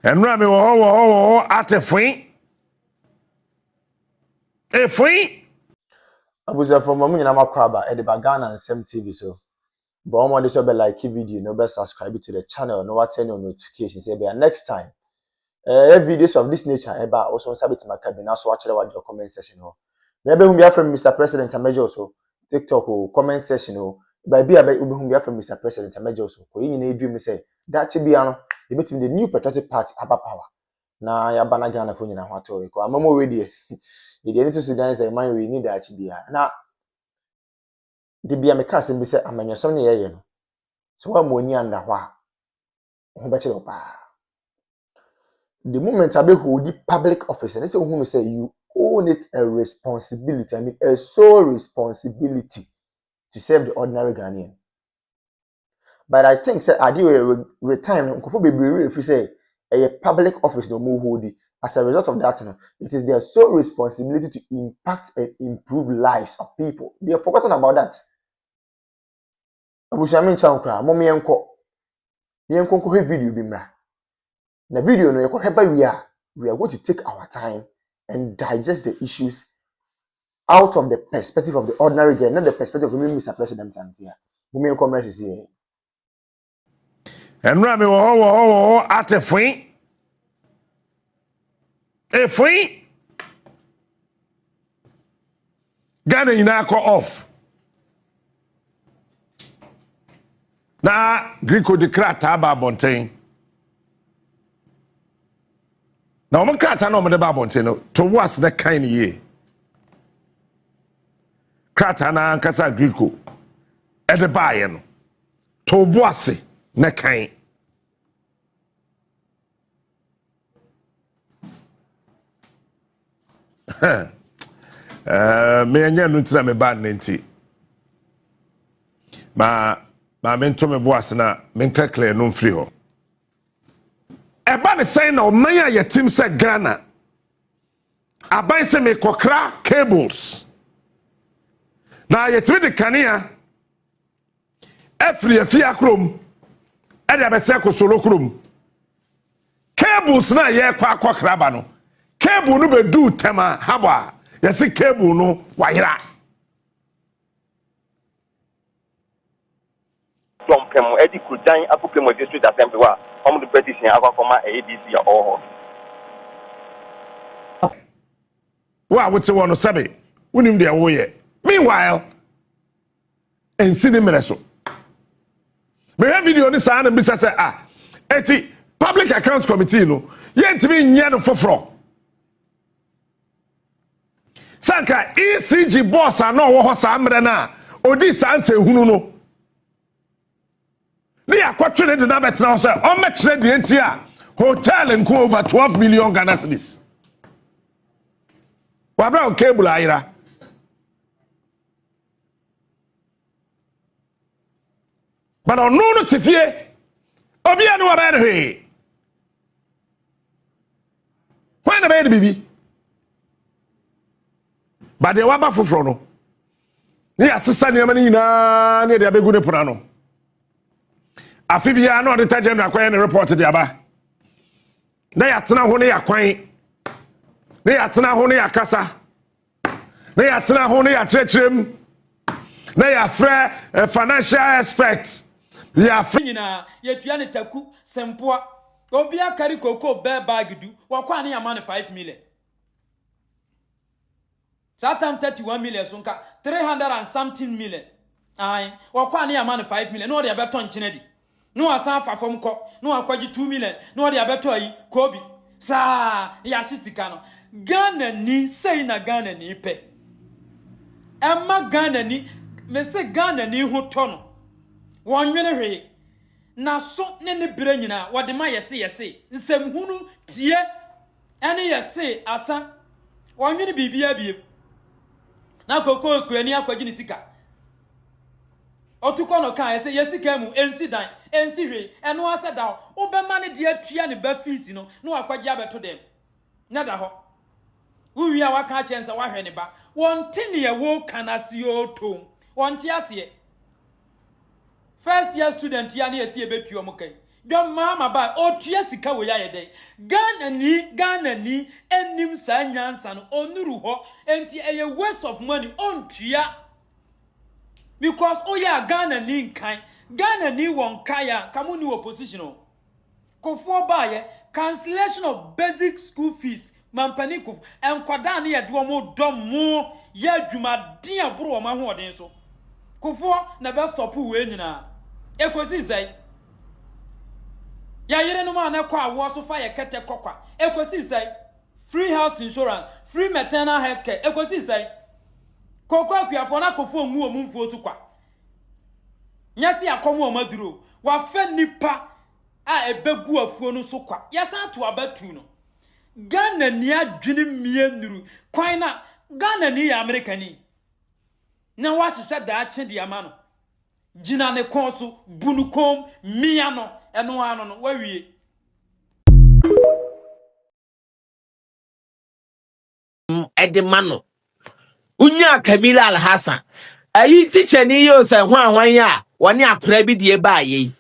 Enra me wo atefin. Efin. Abuza fr0m nyina makwaba e de bagana nsem TV so. But omo dey so be like video, no be subscribe to the channel, no what turn on notifications say be next time. Videos of this nature eba also sabit makabina so watch the comment section ho. Maybe whom be from Mr. President Amejo so TikTok or comment section ho. By be whom be from Mr. President Amejo so. Ko yin na dream say that chi bia no e betim the new patriotic party aba power. Na ya bana Ghana fo nyina ho ato ko amamo we dey. The need to Sudan say man we need that chi bia. Na the bia me ka sem bi say amanyasom ne ye no. So wa mo ni anda ho a ho be chiro pa. The moment I be hold the public office, and they say, who say you own it a responsibility. I mean, a sole responsibility to serve the ordinary Ghanaian. But I think, say, I do retirement. If you say a public office no more hold it, as a result of that, it is their sole responsibility to impact and improve lives of people. They have forgotten about that. Abushamin Chankra, Mommy Uncle, the Uncle video bimra. In the video, we are going to take our time and digest the issues out of the perspective of the ordinary girl, not the perspective of Mr. President. Women commerce is here. And Rami wo atefin. Efin. Ghana ina ko off. Na Greco declare taba bontain. Now, I'm not going to Babon towards the kind of year. Kratana and Casa Grico at the Bayan to Boise, Nakain. Me and Yanutra me bad ninety. Ma mentor me Boasna, Menkakle, no free. Eba ne saying na omanya ye team se Ghana aban se me kokra cables na ye timi de kanea efri afia krom e de abese ko solo krom cables na ye kwa kokra ba no cable no be do tema haba ye se cable no wahira Pemu edi kudan apukemo district assembly wa omo the petition akwa ADC ya all wa wote wono sabe wonim de wo ye meanwhile ensini mereso me have video ni sa na bisa say eti public accounts committee no ye ntimi nya no foforo sanka ECG boss ana wo ho sa mre na odi sanse hunu no ni akwatwe de na betra so o mekire de enti a hotel and go over 12 million Ghana cedis wa bra cable ayira but on no tifie obi anu wa be hwe when na be bibi but de wa ba foforo no ni asesa ne amani nyina ne de abegu ne pona no afibia no de tajem na kwan report de aba na yatena ho ne yakwan na yatena ho ne yakasa na yatena ho ne yakyerkyerem na yafre financial aspect yafre nyina yetua ne taku sempoa obi akari koko be bag du wakwa ne yama ne 5 million satam 31 million so nka 300 and something million ai wakwa ne yama ne 5 million no de abeto nkyene di no asan fa fom ko no akwaji 2 million no de abeto yi kobi sa ya shisika no Ghana ni sei na Ghana ni pe emma Ghana ni me se Ghana ni ho to no wonwene hwe na so ne ne bere nyina wode ma yese nsem hunu tie ene yese asa wonwene bibia biem na koko ekurani akwaji ni sika otuko no kan yese yesika mu ensi dan ensi hwe eno ase da obema ne de atua ne ba fees no na akwaji abeto dem na da ho uwi a waka chensa wahwe ne ba wonte ne ye wo kanase otom wonte ase first year student ya na esi ebetuo mo kai Dwa mama ba otua sika wo ya yede Ghana ni enim sa nyansa no onuru ho enti eye waste of money ontua because oya Ghana ni nkan Ghana ni won kaya kamu ni opposition o kofo ba ye cancellation of basic school fees mampani kof enkwada na ye de omo dom ye adwuma din aburo ma ho odin so kofo na be stop we nyina ekosi sai ya yere no ma na kwa wo so fa ye kete kokwa ekosi sai free health insurance free maternal health care ekosi sai koko akuafo na kofo nwu omumfuo tukwa nyasi akomo omaduro wa fe nipa a ebegu afuo no so kwa yasa to abatu no Ghana ni adwene mienuru kwan na Ghana ni ya Amerikani na wa hihye da che de ama no gina ne konso bunukom mia no eno ano no wawie edemano unya Kamila Al-Hassan ayi teacher ni yo se hwan ya woni akora bi de ba yi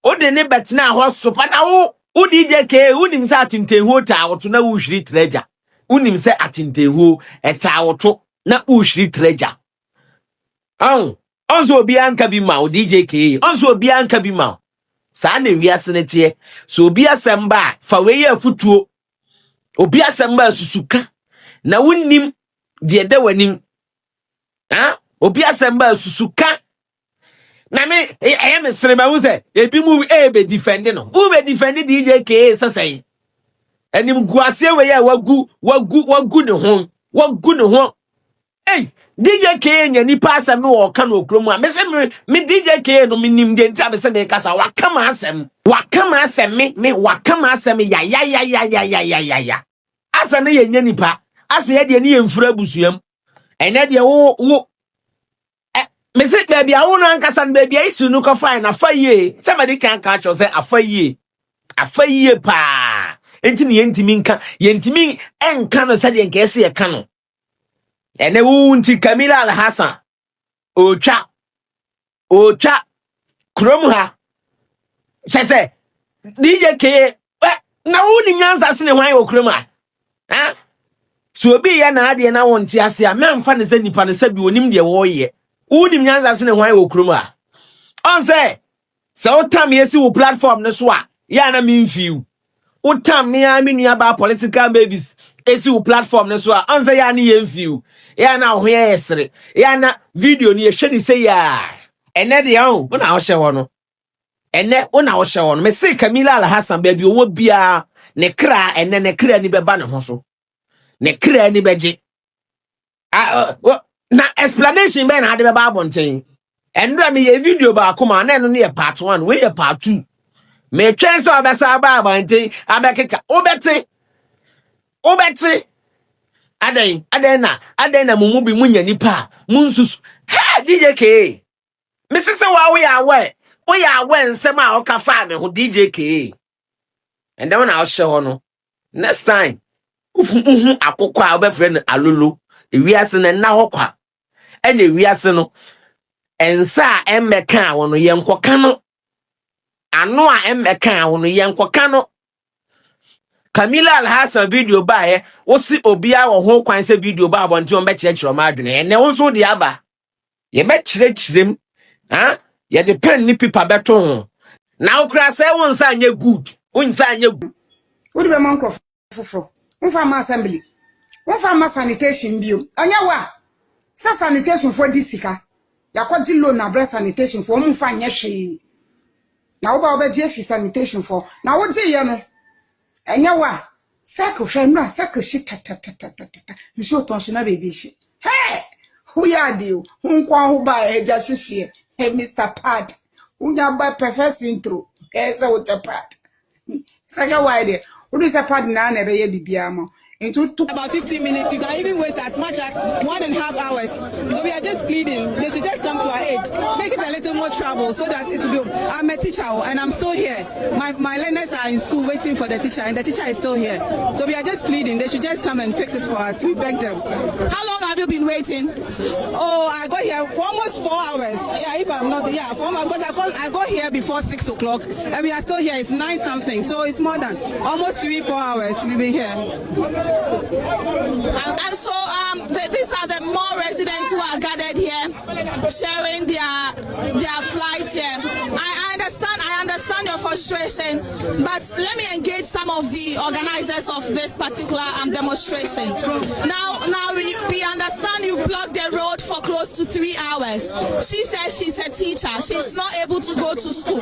o de ne betina ho sopa na wo DJ ke unim se atintenhu ta woto na uhwiri treasure unim se atintenhu eta woto na uhwiri treasure onzo obi anka bi ma o DJ ke onzo obi anka bi ma sa na wiase ne tie so obi asamba fa we afutuo obi asamba susuka na wonnim de da wanim obi asamba susuka na me me srema wo se ebi mu be defend no wo be defend DJ ke sasai enim guase we ya wagu ne ho DJ ke nya ni pa asem wo ka no okromu a me se me DJ ke no minim de ntia me se me kasa wakama asem me wakama asem ya asa ne ye nya nipa asa ye de ne ye mfura busuam ene de wo me say baby I won't ankasa baby I issue no ka fine na faye somebody can catch us say afaye pa enti ne yentimi nka yentimi enka no say de nka ese ye ka no ene wu nti Kamila Al-Hassan ocha krom ha chese DJ ke na wu ni nyansa se ne hwan wo krom ha so obi ya na ade na wonti ase a memfa ne se nipa ne sabi onim de wo ye unim nyanza se ne hwan wo krom a on say so tam yesi wo platform ne so a ya na memfiu utam me a menua ba political babies esi wo platform ne so a on say ya na yemfiu ya na ho yesere ya na video ni ehwe ni say ya ene de ho na wo hye wo no ene wo na wo hye wo no me say Kamila Al-Hassan baby owo bia ne kra ene ne kra ni beba ne ho so ne kra ni beje na explanation be na de be abonten endra me ye video ba akoma na no ne part 1 we ye part 2 me twen so obesa ba abonten abekeka obeti aden na mumu bi munya nipa munsusu ha DJ K Mrs. wa we ya nsem a o ka fa me ho DJ K and then na o hye ho no next time ufu akokwa a obefre no alolo ewiase na ho kwa ene wiase no ensa emmeka wono yenkoka no ano a emmeka wono yenkoka no Kamila Al-Hassan video ba wo si obia wo ho kwan se video ba abonti on be kirechiro ma adwene ene wo so de aba ye be kirechirem ye de pen ni paper beto ho na wo kra se won sa anya good unsa anya good wo de be man ko foforo won ma assembly won ma sanitation bio anya wa sa sanitation for disika yakwaji loan na breast sanitation for won fa nya hwe na wo ba obeje fi sanitation for na wo je ye no anya wa sako hwe no sako shi tatatata nso tonshina baby shi hey who ya dio nkwa ho ba eja hihie hey Mr. Pad unya ba perfect intro say what a pad sanya wide wo do say pad na be ye bibia mo It took about 15 minutes. You can even waste as much as 1.5 hours. So we are just pleading. They should just come to our aid. Make it a little more trouble so that it will be. I'm a teacher and I'm still here. My learners are in school waiting for the teacher, and the teacher is still here. So we are just pleading. They should just come and fix it for us. We beg them. How long have you been waiting? Oh, I got here for almost 4 hours. Yeah, if I'm not, yeah, 4 hours. Because I got here before 6 o'clock, and we are still here. It's 9 something. So it's more than almost 3-4 hours we've been here. And so these are the more residents who are gathered here, sharing their flight here. I understand your frustration, but let me engage some of the organizers of this particular demonstration. Now we understand you've blocked the road for close to 3 hours. She says she's a teacher. She's not able to go to school.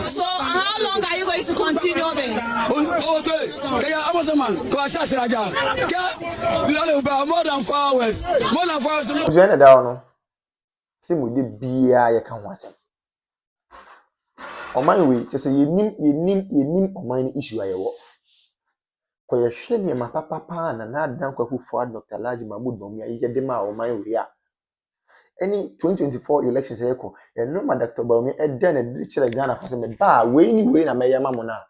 So how long are you going to continue this? Amasaman, more than 4 hours. More than 4 hours. We just say yenim oman issue ayewo. Kwa yehwe ne ma papa na adan kwaku for Dr. Laji Mahmood Bawumia yede ma oman we a. Any 2024 elections eko, no ma Dr. Bawumia eden na de kire Ghana for say me ba we ni we na meyama mo na.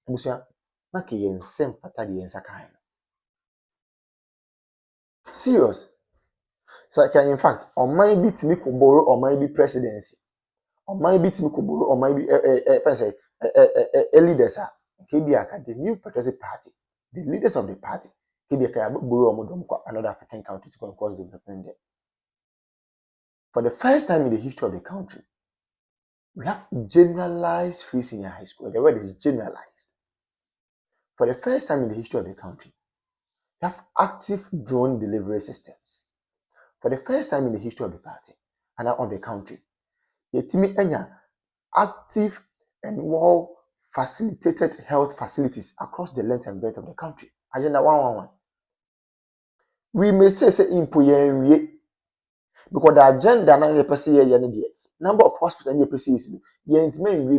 Busia na ke yensem fata de yensa kan. Serious. So in fact, oman bi timi ko borrow oman bi presidency. Oman bi timi ko borrow oman bi leaders are KBA, the new patriotic party, the leaders of the party, KBA borrow another African country to cause development there. For the first time in the history of the country, we have generalized free senior high school. The word is generalized. For the first time in the history of the country, we have active drone delivery systems. For the first time in the history of the party and of the country, yetimi enya active and well facilitated health facilities across the length and breadth of the country. Agenda 111. We may say impoyen because the agenda na the person here number of hospitals and the is yen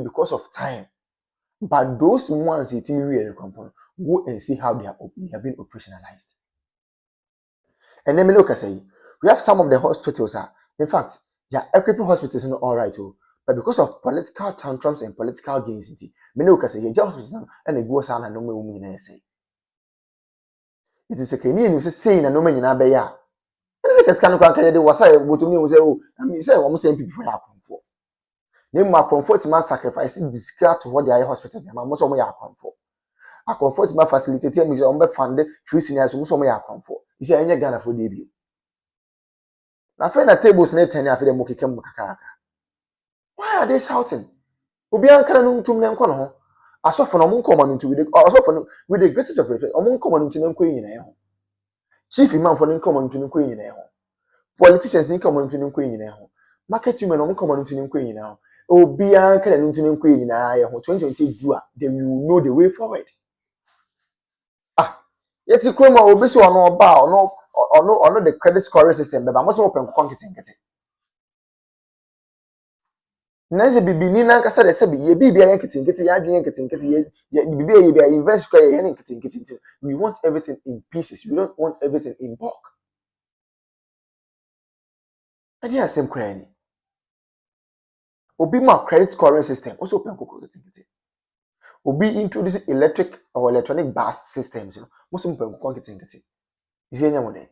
because of time. But those ones it really go and see how they have been operationalized. And then me look say we have some of the hospitals in fact, yeah, equipping hospitals not all right too. But because of political tantrums and political gains, many can say, "Just hospital and a go sana no me say." It is a Kenyan who saying a no man in Abaya. This is a scan of Canada was I would to me was oh, I mean, say almost same people for comfort. Name my comfort must sacrifice discard to what the hospitals are most of my comfort. A comfort my facilitator is on funded free seniors most of my comfort. Is there any Ghana for debut? I find a tables net 10 after the Mokika. Why are they shouting? Obian can't to me and call I saw for no common into with the greatest of respect, among common into them queen in a home. Chief imam for them common to them queen in a home. Politicians need common to them queen in a home. Market women on common to them queen in a home. Obian can't into them queen in a home. 2020 Jua, then you know the way forward. Yet you come over so no bow, no the credit scoring system, but I must open content. Nancy Bibi Kasa de Sebi, ye Bibi Yankitin, ye invest square yankitin. We want everything in pieces. We don't want everything in bulk. And here same cranny. Obi ma credit scoring system, also open content. Obi introduce electric or electronic bus systems, most open content. Is any one day?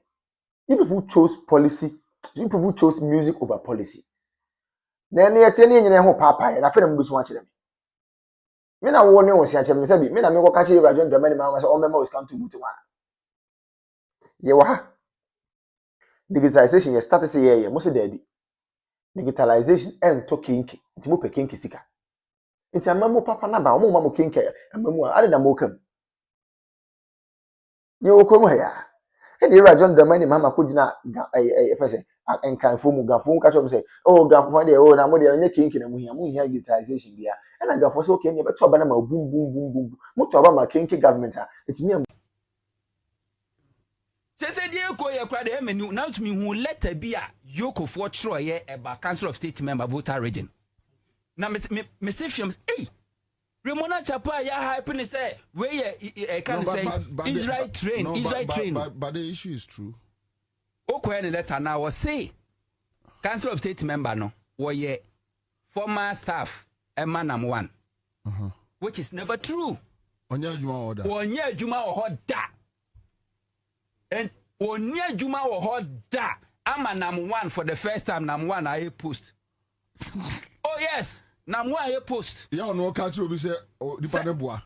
You people chose policy, you people chose music over policy. Na ne yete ne nyine ho papa na fe na mbusu wache dem me na wo ne wo sia che me sabi me na me ko ka che Ibrahim Dramani ma so o mema was come to Butuu wa ye wa ha digitalization ye start say ye mo se dabi digitalization en to kinki nti mo pe kinki sika nti amamu papa na ba o mo ma mo kinki amamu ade na mo kam ye wo ko mo ya e de Ibrahim Dramani ma ko gina fese and can form Gafon catch up say, oh, Gafon, oh, na mo de onye kinki na muhia utilization bia. And I Gafon so okay, you better ba na ma boom. Mo to ba ma kinki government it me. Say dey ko ye kra de menu now to me who letter be a yoko for tro ye about council of state member Butuu region. Na me say fm hey Remona Chapa ya hype say where can say Israel train, Israel train. But the issue is true. Okay, the letter now was say Council of State member no, were former staff Emanam 1, which is never true. Onya Juma order. Onya Juma or da. And Onya Juma or da. Amanam 1 for the first time. Nam 1 I post. Oh yes, Nam 1 I post. Yeah, no catch you. We say, oh, the panel boy.